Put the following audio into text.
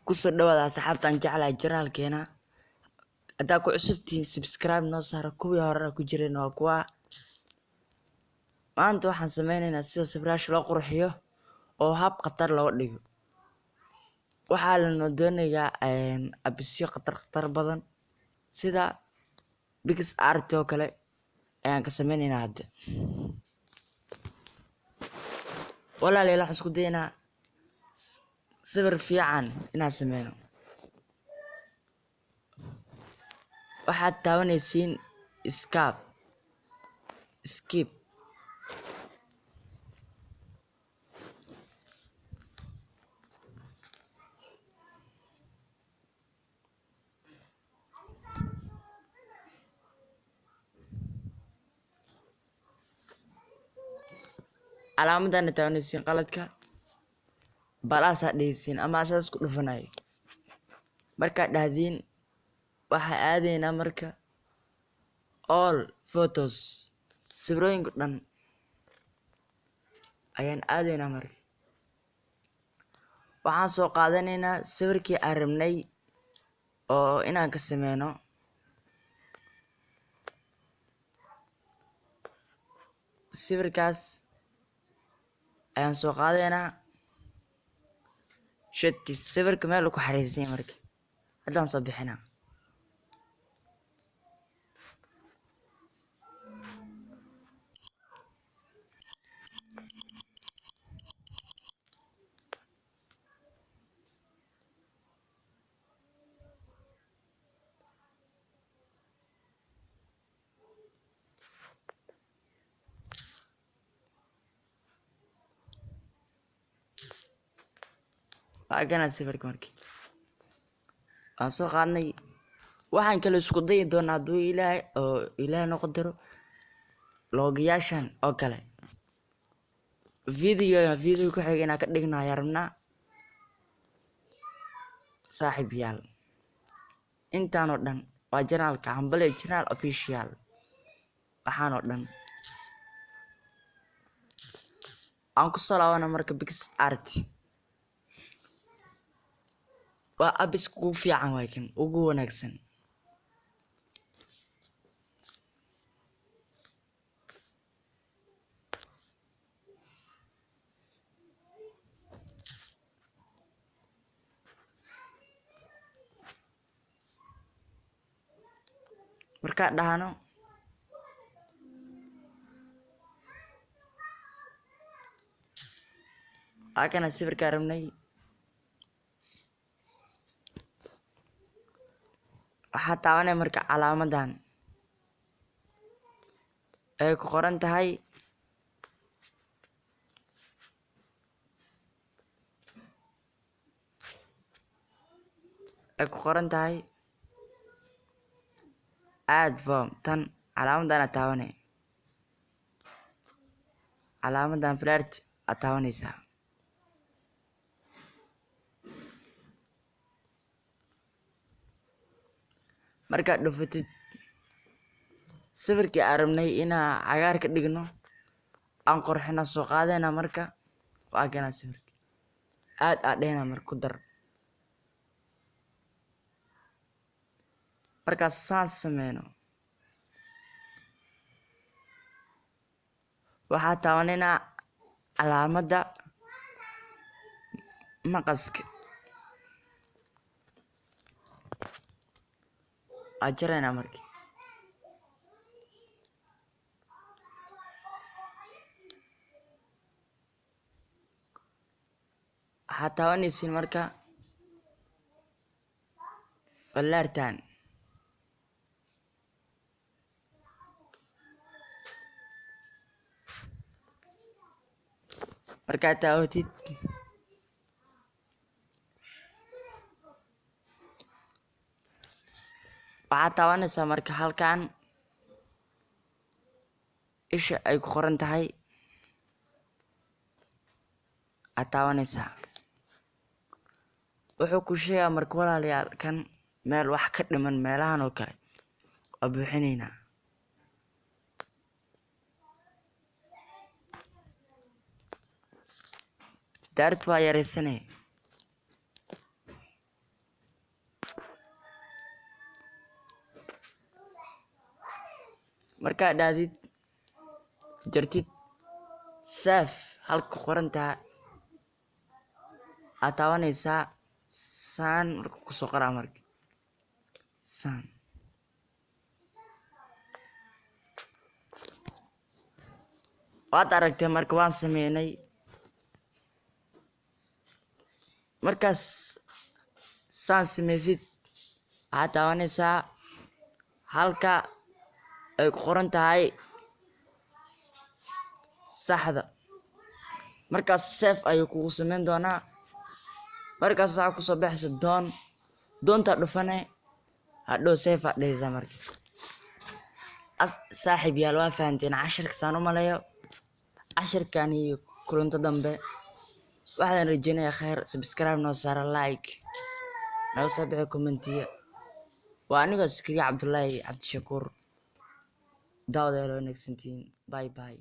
kusoo dhawaada asxaabtan jeclahay janaalkeena hadaa ku cusubtiin subscribe noo saar kuwii hore ku jireen waa kuwa maanta waxaan sameynaynaa sida sawiraash loo qurxiyo oo hab qatar loo dhigo waxaa la noo doonayaa abisyo qatar badan sida PixArt oo kale ayaan ka sameynaynaa hadda walaalayaal waxaan isku daynaa sawir fiican inaan sameyno waxaad taabanaysiin skip calaamadan taabanaysiin qaladka balaas dhaysiin ama asaas ku dhufanayo marka dhahdin waxa aadayna marka all photos sawirooyinka dhan ayaan aadayna marka waxaan soo qaadanaynaa sawirkii aan rabnay oo inaan ka sameyno sawirkaas ayaan soo qaadaynaa shati sawirka meel ku xariisan marka hadaan soo bixinaa agana sawirka markii aan soo qaadnay waxaan kale isku dayi doonaa haduu ilaahay noo qadaro loogayaashan oo kale video ku xigay inaan ka dhignayo rabnaa saaxiibayaal intaan oo dhan waa janaalka Hambale Channel Official waxaan oo dhan aan ku salaamana marka PixArt waa abis ugu fiican way kan ugu wanaagsan marka dhahano akana sawirka rabnay waxaa taabanay marka calaamadan ay ku qoran tahay add form tan calaamadan taabanay calaamadan flirt taabanaysaa marka dhufatid sawirkii aan rabnay inaan cagaar ka dhigno aan qurxina soo qaadayna marka waa kana sawirkii aad dhayna marka ku dar marka saan sameyno waxaa taabanaynaa calaamada maqaska ajarayna markii waxaa taabanaysiin marka fallaartan markaa taawatid waxaa taabanaysaa marka halkan isha ay ku qoran tahay aad taabanaysaa wuxuu ku sheegaa marka walaalayaal kan meel wax ka dhiman meelahan oo kale waa buuxinaynaa daartu waa yaraysanay markaa dhaadid jartid save halka qorantaa aad taabanaysaa saan marka kusoo qoraa marka saan waad aragtay marka waan sameynay markaas saan sameysid waxaad taabanaysaa halka ay ku qoran tahay saxda markaas save ayuu kugu sameyn doonaa markaas waxaa kusoo baxaysa doonta dhufane hadhow save aad dhehaysaa marka saaxiib yaal waa fahanteen casharka saan u maleeyo casharkan iyo kulanto dambe waxaan rajeynayaa khayr subscribe noo saara like noo soo bixi commentiya waa anigoo Sakariya Cabdullaahi Cabdishakuur daawada wanaagsantiin bye bye